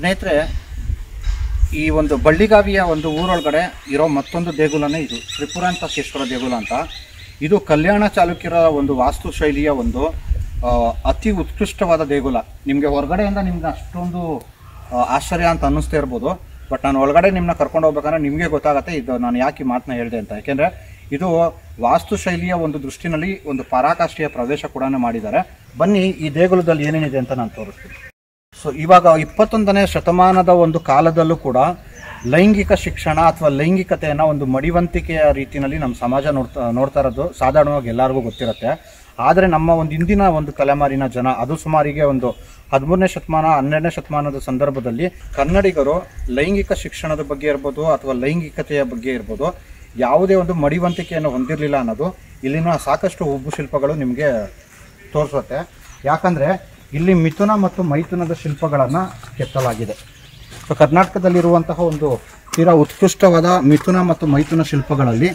ಸ್ನೇಹಿತರೆ, ಈ ಒಂದು ಬಳ್ಳಿಗಾವಿಯ ಒಂದು ಊರೊಳಗಡೆ ಇರೋ ಮತ್ತೊಂದು ದೇಗುಲನೇ ಇದು ತ್ರಿಪುರಾಂತಕೇಶ್ವರ ದೇಗುಲ ಅಂತ. ಇದು ಕಲ್ಯಾಣ ಚಾಲುಕ್ಯರ ಒಂದು ವಾಸ್ತುಶೈಲಿಯ ಒಂದು ಅತಿ ಉತ್ಕೃಷ್ಟವಾದ ದೇಗುಲ. ನಿಮಗೆ ಹೊರಗಡೆಯಿಂದ ನಿಮ್ಗೆ ಅಷ್ಟೊಂದು ಆಶ್ಚರ್ಯ ಅಂತ ಅನ್ನಿಸ್ತಾ ಇರ್ಬೋದು, ಬಟ್ ನಾನು ಒಳಗಡೆ ನಿಮ್ಮನ್ನ ಕರ್ಕೊಂಡು ಹೋಗ್ಬೇಕಂದ್ರೆ ನಿಮಗೆ ಗೊತ್ತಾಗುತ್ತೆ ಇದು ನಾನು ಯಾಕೆ ಮಾತನ್ನ ಹೇಳಿದೆ ಅಂತ. ಯಾಕೆಂದರೆ ಇದು ವಾಸ್ತುಶೈಲಿಯ ಒಂದು ದೃಷ್ಟಿನಲ್ಲಿ ಒಂದು ಪರಾಕಾಷ್ಠೆಯ ಪ್ರವೇಶ ಕೂಡ ಮಾಡಿದ್ದಾರೆ. ಬನ್ನಿ ಈ ದೇಗುಲದಲ್ಲಿ ಏನೇನಿದೆ ಅಂತ ನಾನು ತೋರಿಸ್ತೀನಿ. ಸೊ ಇವಾಗ 21ನೇ ಶತಮಾನದ ಒಂದು ಕಾಲದಲ್ಲೂ ಕೂಡ ಲೈಂಗಿಕ ಶಿಕ್ಷಣ ಅಥವಾ ಲೈಂಗಿಕತೆಯನ್ನು ಒಂದು ಮಡಿವಂತಿಕೆಯ ರೀತಿಯಲ್ಲಿ ನಮ್ಮ ಸಮಾಜ ನೋಡ್ತಾ ಇರೋದು ಸಾಧಾರಣವಾಗಿ ಎಲ್ಲರಿಗೂ ಗೊತ್ತಿರುತ್ತೆ. ಆದರೆ ನಮ್ಮ ಒಂದು ಇಂದಿನ ಒಂದು ತಲೆಮಾರಿನ ಜನ, ಅದು ಸುಮಾರಿಗೆ ಒಂದು 13ನೇ ಶತಮಾನ 12ನೇ ಶತಮಾನದ ಸಂದರ್ಭದಲ್ಲಿ ಕನ್ನಡಿಗರು ಲೈಂಗಿಕ ಶಿಕ್ಷಣದ ಬಗ್ಗೆ ಇರ್ಬೋದು ಅಥವಾ ಲೈಂಗಿಕತೆಯ ಬಗ್ಗೆ ಇರ್ಬೋದು ಯಾವುದೇ ಒಂದು ಮಡಿವಂತಿಕೆಯನ್ನು ಹೊಂದಿರಲಿಲ್ಲ ಅನ್ನೋದು ಇಲ್ಲಿನ ಸಾಕಷ್ಟು ಉಬ್ಬು ಶಿಲ್ಪಗಳು ನಿಮಗೆ ತೋರಿಸುತ್ತೆ. ಯಾಕಂದರೆ ಇಲ್ಲಿ ಮಿಥುನ ಮತ್ತು ಮೈಥುನದ ಶಿಲ್ಪಗಳನ್ನು ಕೆತ್ತಲಾಗಿದೆ. ಸೊ ಕರ್ನಾಟಕದಲ್ಲಿರುವಂತಹ ಒಂದು ತೀರಾ ಉತ್ಕೃಷ್ಟವಾದ ಮಿಥುನ ಮತ್ತು ಮೈಥುನ ಶಿಲ್ಪಗಳಲ್ಲಿ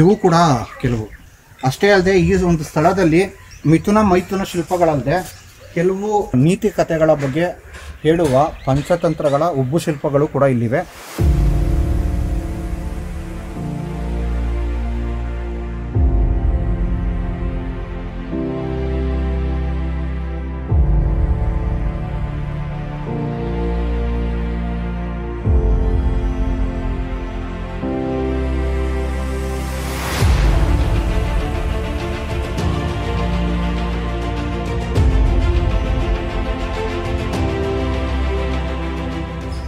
ಇವು ಕೂಡ ಕೆಲವು. ಅಷ್ಟೇ ಅಲ್ಲದೆ ಈ ಒಂದು ಸ್ಥಳದಲ್ಲಿ ಮಿಥುನ ಮೈಥುನ ಶಿಲ್ಪಗಳಲ್ಲದೆ ಕೆಲವು ನೀತಿ ಕಥೆಗಳ ಬಗ್ಗೆ ಹೇಳುವ ಪಂಚತಂತ್ರಗಳ ಉಬ್ಬು ಶಿಲ್ಪಗಳು ಕೂಡ ಇಲ್ಲಿವೆ.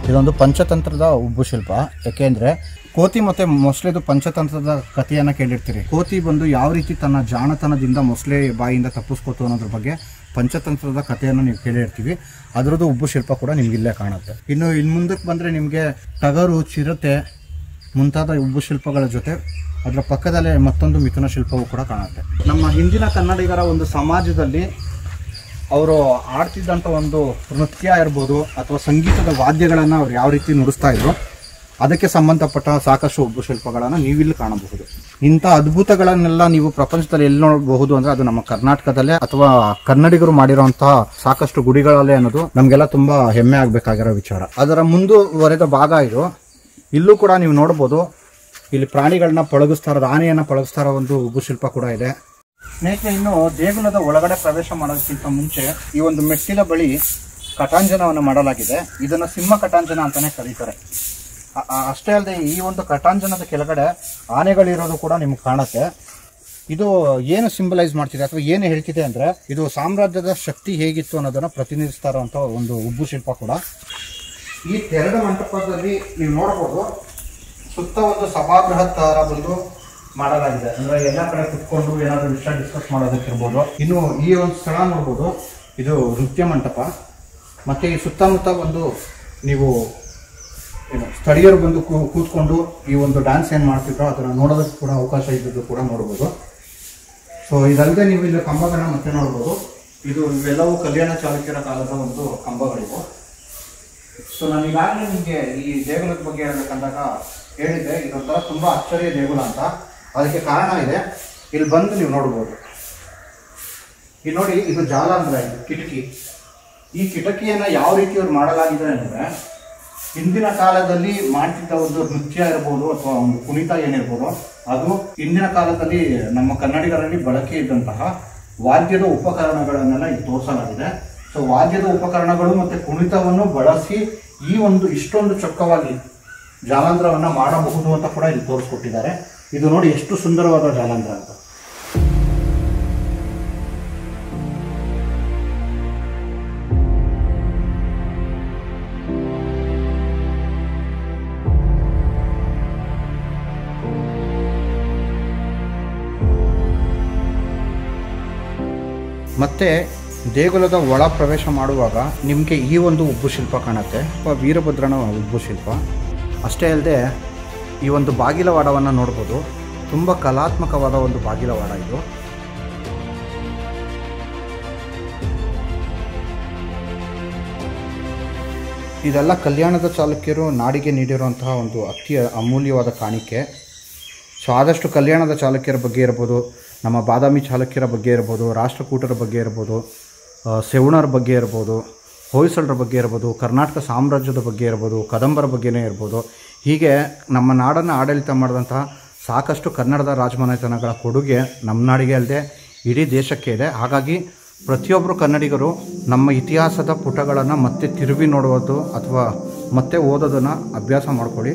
ಇದೊಂದು ಪಂಚತಂತ್ರದ ಉಬ್ಬು ಶಿಲ್ಪ. ಯಾಕೆಂದರೆ ಕೋತಿ ಮತ್ತು ಮೊಸಳೆದು ಪಂಚತಂತ್ರದ ಕಥೆಯನ್ನು ಕೇಳಿರ್ತೀರಿ. ಕೋತಿ ಬಂದು ಯಾವ ರೀತಿ ತನ್ನ ಜಾಣತನದಿಂದ ಮೊಸಳೆ ಬಾಯಿಯಿಂದ ತಪ್ಪಿಸ್ಕೋತು ಅನ್ನೋದ್ರ ಬಗ್ಗೆ ಪಂಚತಂತ್ರದ ಕಥೆಯನ್ನು ನೀವು ಕೇಳಿರ್ತೀವಿ. ಅದರದ್ದು ಉಬ್ಬು ಶಿಲ್ಪ ಕೂಡ ನಿಮ್ಗೆ ಇಲ್ಲೇ ಕಾಣುತ್ತೆ. ಇನ್ನು ಮುಂದಕ್ಕೆ ಬಂದರೆ ನಿಮಗೆ ಟಗರು, ಚಿರತೆ ಮುಂತಾದ ಉಬ್ಬು ಶಿಲ್ಪಗಳ ಜೊತೆ ಅದರ ಪಕ್ಕದಲ್ಲೇ ಮತ್ತೊಂದು ಮಿಥುನ ಶಿಲ್ಪವೂ ಕೂಡ ಕಾಣುತ್ತೆ. ನಮ್ಮ ಹಿಂದಿನ ಕನ್ನಡಿಗರ ಒಂದು ಸಮಾಜದಲ್ಲಿ ಅವರು ಆಡ್ತಿದ್ದಂಥ ಒಂದು ನೃತ್ಯ ಇರ್ಬೋದು ಅಥವಾ ಸಂಗೀತದ ವಾದ್ಯಗಳನ್ನು ಅವ್ರು ಯಾವ ರೀತಿ ನುಡಿಸ್ತಾ ಇದ್ರು ಅದಕ್ಕೆ ಸಂಬಂಧಪಟ್ಟ ಸಾಕಷ್ಟು ಉಬ್ಬು ಶಿಲ್ಪಗಳನ್ನು ನೀವಿಲ್ಲಿ ಕಾಣಬಹುದು. ಇಂಥ ಅದ್ಭುತಗಳನ್ನೆಲ್ಲ ನೀವು ಪ್ರಪಂಚದಲ್ಲಿ ಎಲ್ಲಿ ನೋಡಬಹುದು ಅಂದರೆ ಅದು ನಮ್ಮ ಕರ್ನಾಟಕದಲ್ಲೇ ಅಥವಾ ಕನ್ನಡಿಗರು ಮಾಡಿರುವಂತಹ ಸಾಕಷ್ಟು ಗುಡಿಗಳಲ್ಲೇ ಅನ್ನೋದು ನಮಗೆಲ್ಲ ತುಂಬಾ ಹೆಮ್ಮೆ ಆಗಬೇಕಾಗಿರೋ ವಿಚಾರ. ಅದರ ಮುಂದುವರೆದ ಭಾಗ ಇದು. ಇಲ್ಲೂ ಕೂಡ ನೀವು ನೋಡ್ಬೋದು, ಇಲ್ಲಿ ಪ್ರಾಣಿಗಳನ್ನ ಪಳಗಿಸ್ತಾ ಇರೋದು, ಆನೆಯನ್ನು ಪಳಗಿಸ್ತಾ ಇರೋ ಒಂದು ಉಬ್ಬು ಶಿಲ್ಪ ಕೂಡ ಇದೆ. ಸ್ನೇಹಿತರೆ, ಇನ್ನು ದೇಗುಲದ ಒಳಗಡೆ ಪ್ರವೇಶ ಮಾಡೋದಕ್ಕಿಂತ ಮುಂಚೆ ಈ ಒಂದು ಮೆಟ್ಟಿಲ ಬಳಿ ಕಟಾಂಜನವನ್ನು ಮಾಡಲಾಗಿದೆ. ಇದನ್ನು ಸಿಂಹ ಕಟಾಂಜನ ಅಂತಾನೆ ಕರೀತಾರೆ. ಅಷ್ಟೇ ಅಲ್ಲದೆ ಈ ಒಂದು ಕಟಾಂಜನದ ಕೆಳಗಡೆ ಆನೆಗಳಿರೋದು ಕೂಡ ನಿಮ್ಗೆ ಕಾಣುತ್ತೆ. ಇದು ಏನು ಸಿಂಬಲೈಸ್ ಮಾಡ್ತಿದೆ ಅಥವಾ ಏನು ಹೇಳ್ತಿದೆ ಅಂದರೆ ಇದು ಸಾಮ್ರಾಜ್ಯದ ಶಕ್ತಿ ಹೇಗಿತ್ತು ಅನ್ನೋದನ್ನು ಪ್ರತಿನಿಧಿಸ್ತಾ ಇರುವಂಥ ಒಂದು ಉಬ್ಬು ಶಿಲ್ಪ ಕೂಡ. ಈ ತೆರೆದ ಮಂಟಪದಲ್ಲಿ ನೀವು ನೋಡಬಹುದು, ಸುತ್ತ ಒಂದು ಸಭಾಗೃಹ ತರ ಬಂದು ಮಾಡಲಾಗಿದೆ. ಅಂದ್ರೆ ಎಲ್ಲ ಕಡೆ ಕುತ್ಕೊಂಡು ಏನಾದರೂ ವಿಷಯ ಡಿಸ್ಕಸ್ ಮಾಡೋದಕ್ಕಿರ್ಬೋದು. ಇನ್ನು ಈ ಒಂದು ಸ್ಥಳ ನೋಡ್ಬೋದು, ಇದು ನೃತ್ಯ ಮಂಟಪ. ಮತ್ತೆ ಈ ಸುತ್ತಮುತ್ತ ಒಂದು ನೀವು ಸ್ಥಳೀಯರು ಬಂದು ಕೂತ್ಕೊಂಡು ಈ ಒಂದು ಡ್ಯಾನ್ಸ್ ಏನು ಮಾಡ್ತಿದ್ರೋ ಅದನ್ನು ನೋಡೋದಕ್ಕೆ ಕೂಡ ಅವಕಾಶ ಇದ್ದದ್ದು ಕೂಡ ನೋಡ್ಬೋದು. ಸೊ ಇದಲ್ಲದೆ ನೀವು ಇಲ್ಲಿ ಕಂಬಗಳನ್ನ ಮತ್ತೆ ನೋಡ್ಬೋದು. ಇವೆಲ್ಲವೂ ಕಲ್ಯಾಣ ಚಾಲುಕ್ಯರ ಕಾಲದ ಒಂದು ಕಂಬಗಳಿವು. ಸೊ ನಾನು ಈಗಾಗಲೇ ನಿಮಗೆ ಈ ದೇಗುಲದ ಬಗ್ಗೆ ಹೇಳ್ಬೇಕಂದಾಗ ಹೇಳಿದ್ದೆ, ಇದೊಂಥರ ತುಂಬ ಅಚ್ಚರಿಯ ದೇಗುಲ ಅಂತ. ಅದಕ್ಕೆ ಕಾರಣ ಇದೆ, ಇಲ್ಲಿ ಬಂದು ನೀವು ನೋಡ್ಬೋದು. ಇಲ್ಲಿ ನೋಡಿ, ಇದು ಜಾಲಾಂಧ್ರ, ಇದು ಕಿಟಕಿ. ಈ ಕಿಟಕಿಯನ್ನು ಯಾವ ರೀತಿ ಅವ್ರು ಮಾಡಲಾಗಿದೆ ಅಂದರೆ ಹಿಂದಿನ ಕಾಲದಲ್ಲಿ ಮಾಡ್ತಿದ್ದ ಒಂದು ನೃತ್ಯ ಇರ್ಬೋದು ಅಥವಾ ಒಂದು ಕುಣಿತ ಏನಿರ್ಬೋದು ಅದು ಹಿಂದಿನ ಕಾಲದಲ್ಲಿ ನಮ್ಮ ಕನ್ನಡಿಗರಲ್ಲಿ ಬಳಕೆ ಇದ್ದಂತಹ ವಾದ್ಯದ ಉಪಕರಣಗಳನ್ನೆಲ್ಲ ಇಲ್ಲಿ ತೋರಿಸಲಾಗಿದೆ. ಸೊ ವಾದ್ಯದ ಉಪಕರಣಗಳು ಮತ್ತು ಕುಣಿತವನ್ನು ಬಳಸಿ ಈ ಒಂದು ಇಷ್ಟೊಂದು ಚೊಕ್ಕವಾಗಿ ಜಾಲಾಂಧ್ರವನ್ನು ಮಾಡಬಹುದು ಅಂತ ಕೂಡ ಇಲ್ಲಿ ತೋರಿಸ್ಕೊಟ್ಟಿದ್ದಾರೆ. ಇದು ನೋಡಿ ಎಷ್ಟು ಸುಂದರವಾದ ಜಾಲಾಂಧ್ರ ಅಂತ. ಮತ್ತೆ ದೇಗುಲದ ಒಳ ಪ್ರವೇಶ ಮಾಡುವಾಗ ನಿಮಗೆ ಈ ಒಂದು ಉಬ್ಬು ಶಿಲ್ಪ ಕಾಣುತ್ತೆ, ವೀರಭದ್ರನ ಉಬ್ಬು ಶಿಲ್ಪ. ಅಷ್ಟೇ ಅಲ್ಲದೆ ಈ ಒಂದು ಬಾಗಿಲವಾಡವನ್ನು ನೋಡ್ಬೋದು, ತುಂಬ ಕಲಾತ್ಮಕವಾದ ಒಂದು ಬಾಗಿಲವಾಡ ಇದು. ಇದೆಲ್ಲ ಕಲ್ಯಾಣದ ಚಾಲುಕ್ಯರು ನಾಡಿಗೆ ನೀಡಿರುವಂತಹ ಒಂದು ಅತಿ ಅಮೂಲ್ಯವಾದ ಕಾಣಿಕೆ. ಸೊ ಆದಷ್ಟು ಕಲ್ಯಾಣದ ಚಾಲುಕ್ಯರ ಬಗ್ಗೆ ಇರ್ಬೋದು, ನಮ್ಮ ಬಾದಾಮಿ ಚಾಲುಕ್ಯರ ಬಗ್ಗೆ ಇರ್ಬೋದು, ರಾಷ್ಟ್ರಕೂಟರ ಬಗ್ಗೆ ಇರ್ಬೋದು, ಸೆವಣರ ಬಗ್ಗೆ ಇರ್ಬೋದು, ಹೊಯ್ಸಳರ ಬಗ್ಗೆ ಇರ್ಬೋದು, ಕರ್ನಾಟಕ ಸಾಮ್ರಾಜ್ಯದ ಬಗ್ಗೆ ಇರ್ಬೋದು, ಕದಂಬರ ಬಗ್ಗೆನೇ ಇರ್ಬೋದು. ಹೀಗೆ ನಮ್ಮ ನಾಡನ್ನು ಆಡಳಿತ ಮಾಡಿದಂತಹ ಸಾಕಷ್ಟು ಕನ್ನಡದ ರಾಜಮನೆತನಗಳ ಕೊಡುಗೆ ನಮ್ಮ ನಾಡಿಗೆ ಅಲ್ಲದೆ ಇಡೀ ದೇಶಕ್ಕೆ ಇದೆ. ಹಾಗಾಗಿ ಪ್ರತಿಯೊಬ್ಬರು ಕನ್ನಡಿಗರು ನಮ್ಮ ಇತಿಹಾಸದ ಪುಟಗಳನ್ನು ಮತ್ತೆ ತಿರುವಿ ನೋಡುವುದು ಅಥವಾ ಮತ್ತೆ ಓದೋದನ್ನು ಅಭ್ಯಾಸ ಮಾಡ್ಕೊಳ್ಳಿ.